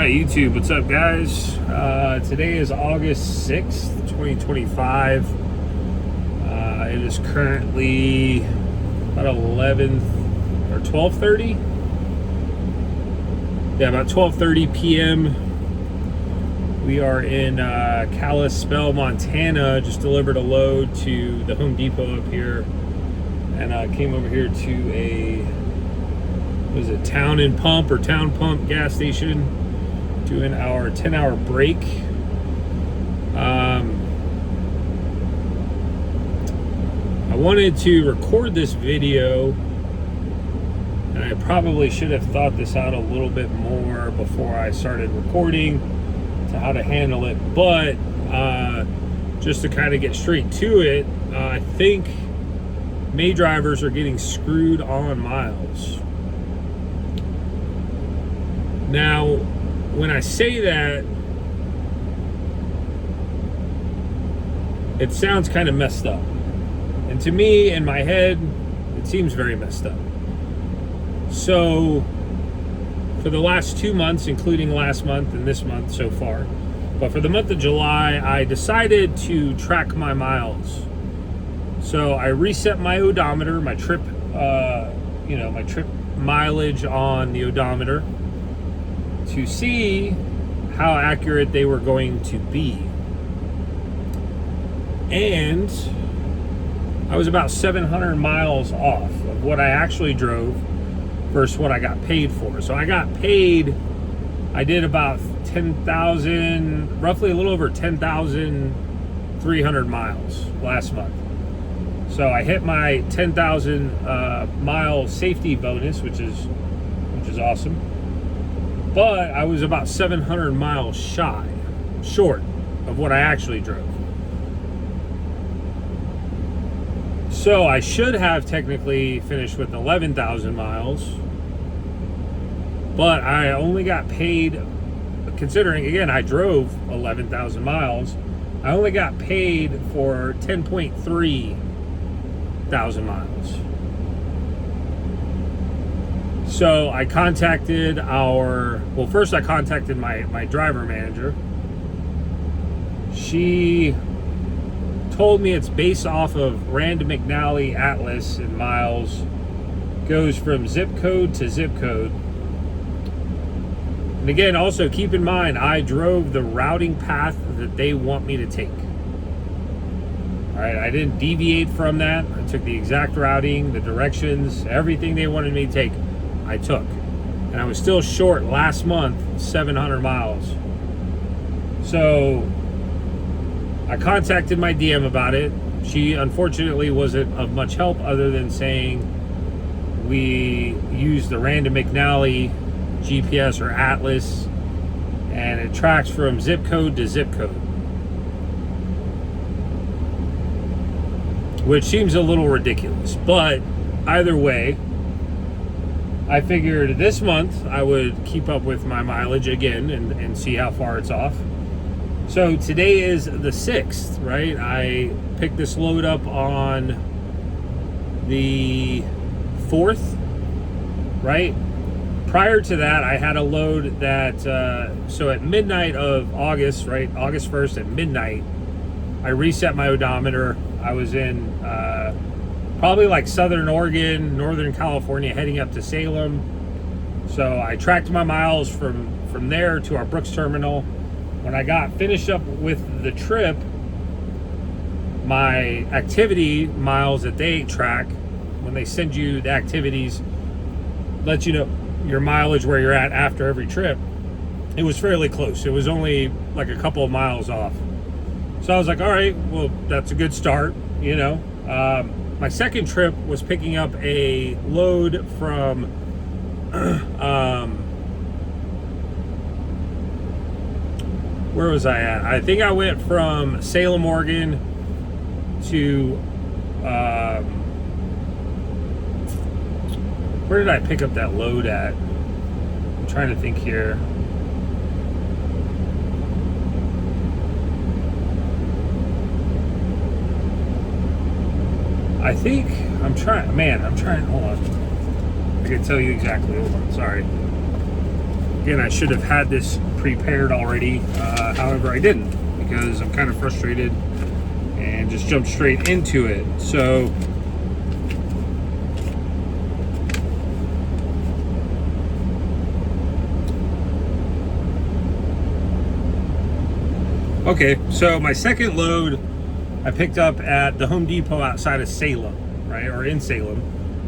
Alright, YouTube, what's up, guys? Today is August 6th, 2025. It is currently about 11 or 12:30. Yeah, about 12:30 p.m. We are in Kalispell, Montana. Just delivered a load to the Home Depot up here, and came over here to a Town Pump gas station, doing our 10-hour break. I wanted to record this video, and I probably should have thought this out a little bit more before I started recording to how to handle it, but just to kind of get straight to it, I think May drivers are getting screwed on miles. Now, when I say that, it sounds kind of messed up. And to me, in my head, it seems very messed up. So, for the last 2 months, including last month and this month so far, but for the month of July, I decided to track my miles. So I reset my odometer, my trip mileage on the odometer, to see how accurate they were going to be. And I was about 700 miles off of what I actually drove versus what I got paid for. So I got paid, I did about 10,000, roughly a little over 10,300 miles last month. So I hit my 10,000 mile safety bonus, which is awesome. But I was about 700 miles short of what I actually drove. So I should have technically finished with 11,000 miles, but I only got paid, considering, again, I drove 11,000 miles, I only got paid for 10.3 thousand miles. So I contacted first I contacted my driver manager. She told me it's based off of Rand McNally Atlas in miles, goes from zip code to zip code. And again, also keep in mind, I drove the routing path that they want me to take. All right, I didn't deviate from that. I took the exact routing, the directions, everything they wanted me to take, I took. And I was still short last month, 700 miles. So I contacted my DM about it. She unfortunately wasn't of much help, other than saying we used the Rand McNally GPS or Atlas, and it tracks from zip code to zip code, which seems a little ridiculous. But either way, I figured this month I would keep up with my mileage again and see how far it's off. So today is the 6th, right? I picked this load up on the 4th, right? Prior to that, I had a load that, so at midnight of August, right? August 1st at midnight, I reset my odometer. I was in probably like Southern Oregon, Northern California, heading up to Salem. So I tracked my miles from there to our Brooks terminal. When I got finished up with the trip, my activity miles that they track, when they send you the activities, let you know your mileage where you're at after every trip, it was fairly close. It was only like a couple of miles off. So I was like, all right, well, that's a good start, you know. My second trip was picking up a load from where was I at? I think I went from Salem, Oregon to where did I pick up that load at? I'm trying to think here. I think I'm trying, hold on. I can tell you exactly, hold on, sorry. Again, I should have had this prepared already. However, I didn't, because I'm kind of frustrated and just jumped straight into it. So okay, so my second load I picked up at the Home Depot outside of Salem, right, or in Salem,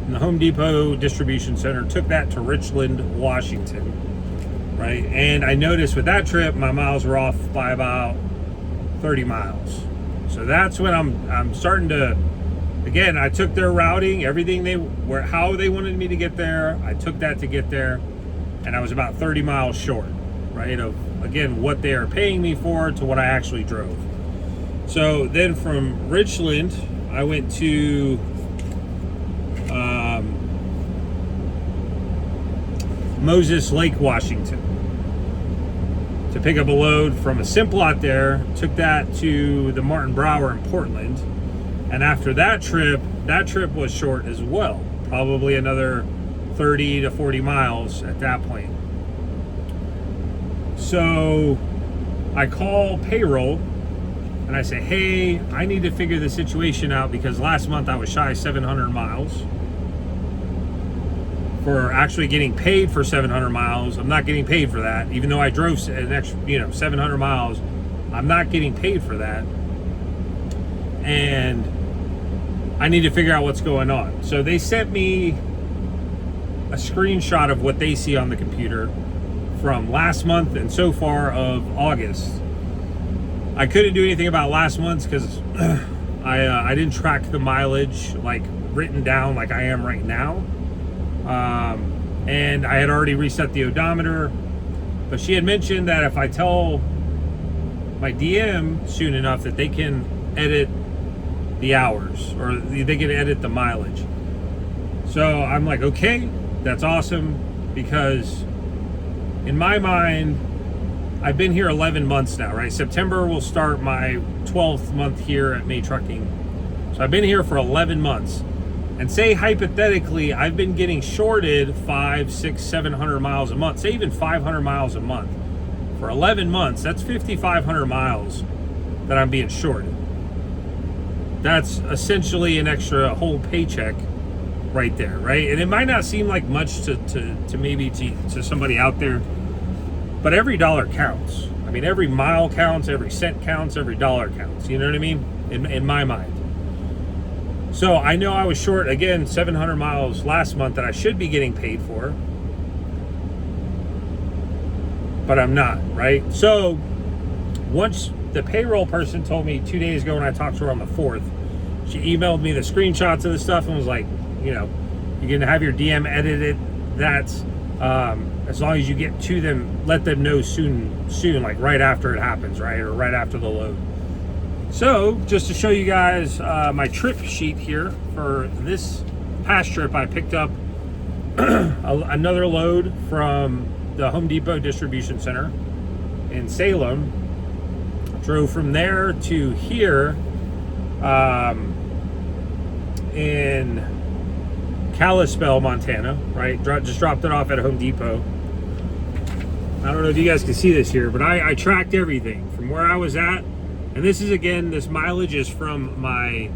in the Home Depot distribution center. Took that to Richland, Washington, right? And I noticed with that trip, my miles were off by about 30 miles. So that's when I'm starting to, again, I took their routing, everything how they wanted me to get there. I took that to get there, and I was about 30 miles short, right, of, again, what they are paying me for to what I actually drove. So then from Richland, I went to Moses Lake, Washington, to pick up a load from a Simplot there. Took that to the Martin Brower in Portland. And after that trip was short as well. Probably another 30 to 40 miles at that point. So I call payroll and I say, hey, I need to figure the situation out, because last month I was shy 700 miles. For actually getting paid for 700 miles, I'm not getting paid for that. Even though I drove an extra, 700 miles, I'm not getting paid for that. And I need to figure out what's going on. So they sent me a screenshot of what they see on the computer from last month and so far of August. I couldn't do anything about last month's because I didn't track the mileage like written down like I am right now. And I had already reset the odometer, but she had mentioned that if I tell my DM soon enough that they can edit the hours, or they can edit the mileage. So I'm like, okay, that's awesome, because in my mind, I've been here 11 months now, right? September will start my 12th month here at May Trucking. So I've been here for 11 months. And say hypothetically, I've been getting shorted 500, 600, 700 miles a month, say even 500 miles a month. For 11 months, that's 5,500 miles that I'm being shorted. That's essentially an extra whole paycheck right there, right? And it might not seem like much to maybe to somebody out there, but every dollar counts. I mean, every mile counts, every cent counts, every dollar counts. You know what I mean? In my mind. So I know I was short, again, 700 miles last month that I should be getting paid for, but I'm not, right? So once the payroll person told me 2 days ago when I talked to her on the 4th, she emailed me the screenshots of the stuff and was like, you're going to have your DM edited. That's as long as you get to them, let them know soon, like right after it happens, right? Or right after the load. So just to show you guys my trip sheet here for this past trip, I picked up another load from the Home Depot distribution center in Salem. Drove from there to here in Kalispell, Montana, right? Just dropped it off at Home Depot. I don't know if you guys can see this here, but I tracked everything from where I was at. And this is, again, this mileage is from my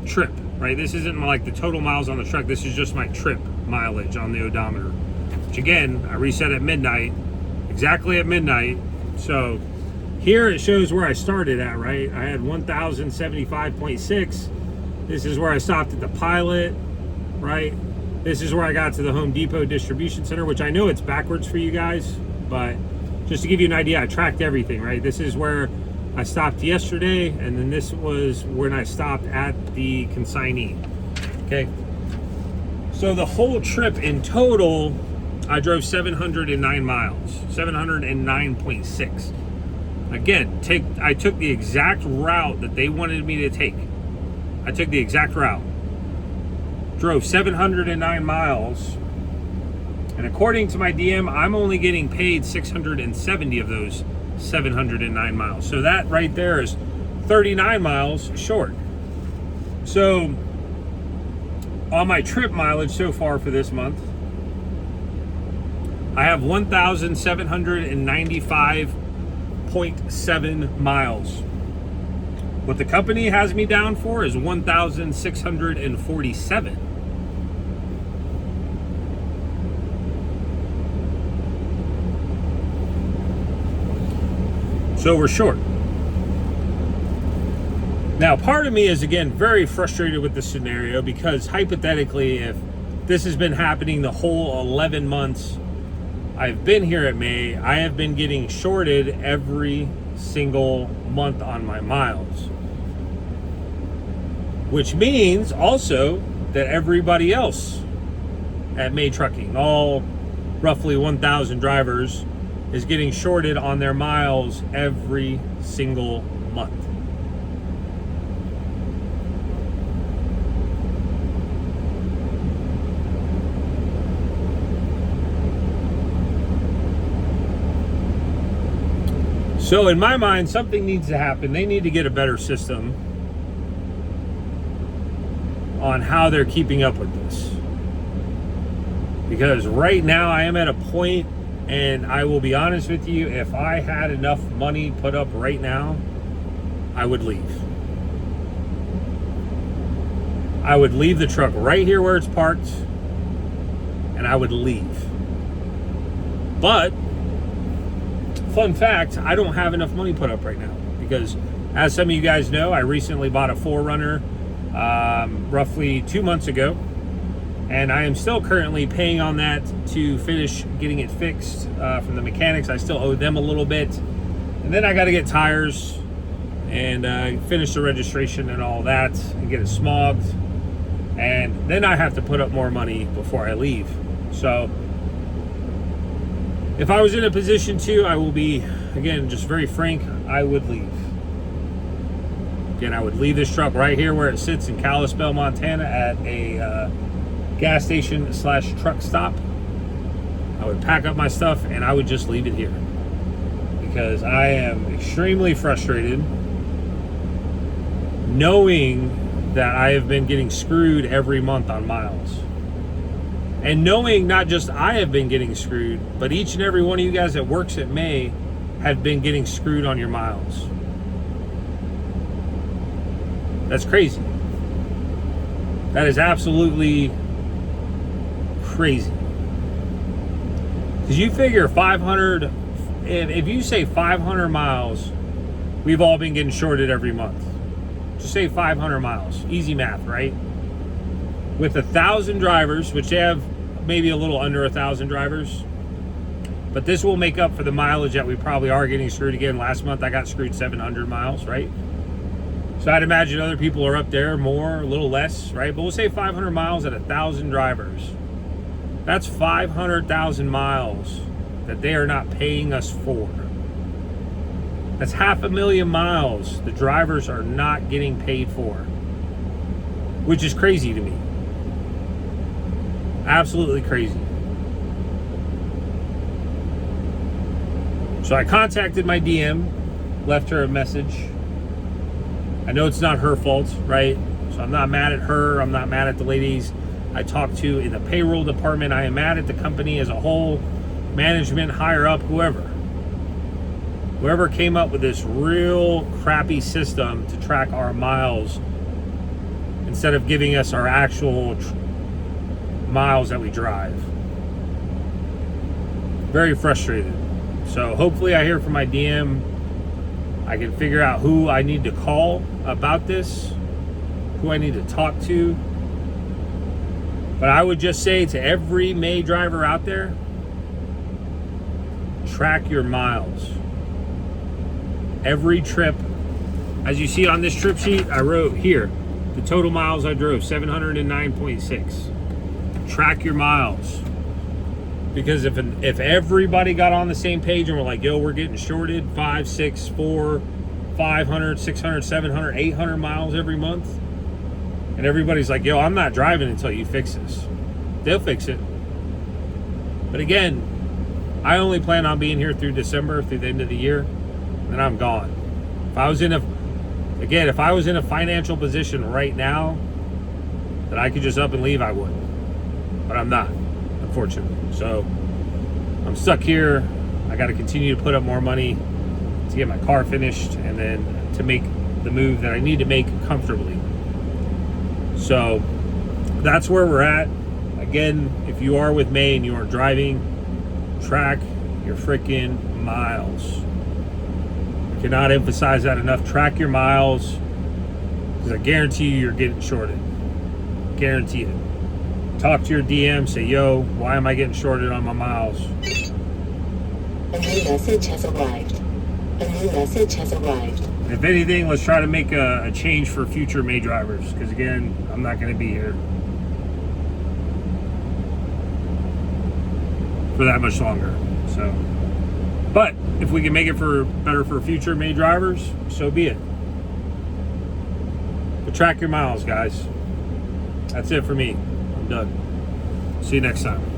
trip, right? This isn't like the total miles on the truck. This is just my trip mileage on the odometer, which, again, I reset at midnight, exactly at midnight. So here it shows where I started at, right? I had 1,075.6. This is where I stopped at the Pilot, right? This is where I got to the Home Depot distribution center, which I know it's backwards for you guys, but just to give you an idea, I tracked everything, right? This is where I stopped yesterday, and then this was when I stopped at the consignee. Okay, so the whole trip in total, I drove 709 miles, 709.6. Again, I took the exact route that they wanted me to take. I took the exact route. Drove 709 miles, and according to my DM, I'm only getting paid 670 of those 709 miles. So that right there is 39 miles short. So on my trip mileage so far for this month, I have 1,795.7 miles. What the company has me down for is 1,647. So we're short. Now, part of me is, again, very frustrated with this scenario because hypothetically, if this has been happening the whole 11 months I've been here at May, I have been getting shorted every single month on my miles. Which means also that everybody else at May Trucking, all roughly 1,000 drivers, is getting shorted on their miles every single month. So in my mind, something needs to happen. They need to get a better system on how they're keeping up with this. Because right now I am at a point, and I will be honest with you, if I had enough money put up right now, I would leave. I would leave the truck right here where it's parked, and I would leave. But fun fact, I don't have enough money put up right now because, as some of you guys know, I recently bought a 4Runner roughly 2 months ago, and I am still currently paying on that to finish getting it fixed from the mechanics. I still owe them a little bit, and then I got to get tires and finish the registration and all that and get it smogged, and then I have to put up more money before I leave. So if I was in a position to, I will be, again, just very frank, I would leave. Again, I would leave this truck right here where it sits in Kalispell, Montana at a gas station / truck stop. I would pack up my stuff and I would just leave it here. Because I am extremely frustrated knowing that I have been getting screwed every month on miles. And knowing not just I have been getting screwed, but each and every one of you guys that works at May have been getting screwed on your miles. That's crazy. That is absolutely crazy. Because you figure 500, if you say 500 miles, we've all been getting shorted every month. Just say 500 miles. Easy math, right? With 1,000 drivers, which they have maybe a little under 1,000 drivers, but this will make up for the mileage that we probably are getting screwed again. Last month I got screwed 700 miles, right? So I'd imagine other people are up there more, a little less, right? But we'll say 500 miles at 1,000 drivers. That's 500,000 miles that they are not paying us for. That's 500,000 miles the drivers are not getting paid for, which is crazy to me. Absolutely crazy. So I contacted my DM, left her a message. I know it's not her fault, right? So I'm not mad at her. I'm not mad at the ladies I talked to in the payroll department. I am mad at the company as a whole, management, higher up, whoever. Whoever came up with this real crappy system to track our miles instead of giving us our actual miles that we drive. Very frustrated. So hopefully I hear from my DM. I can figure out who I need to call about this, who I need to talk to. But I would just say to every May driver out there, track your miles. Every trip, as you see on this trip sheet, I wrote here, the total miles I drove, 709.6. Track your miles. Because if everybody got on the same page and we're like, yo, we're getting shorted 5, 6, 4, 500, 600, 700, 800 miles every month, and everybody's like, yo, I'm not driving until you fix this. They'll fix it. But again, I only plan on being here through December, through the end of the year, and then I'm gone. If I was in a financial position right now that I could just up and leave, I would. But I'm not, unfortunately. So I'm I'm stuck here. I got to continue to put up more money to get my car finished and then to make the move that I need to make comfortably. So that's where we're at. Again, if you are with me and you are driving, track your freaking miles. I cannot emphasize that enough. Track your miles, because I guarantee you you're getting shorted. Guarantee it. Talk to your DM, say, yo, why am I getting shorted on my miles? A new message has arrived. A new message has arrived. If anything, let's try to make a change for future May drivers, because again, I'm not going to be here for that much longer. So, but if we can make it better for future May drivers, so be it. But track your miles, guys. That's it for me. I'm done. See you next time.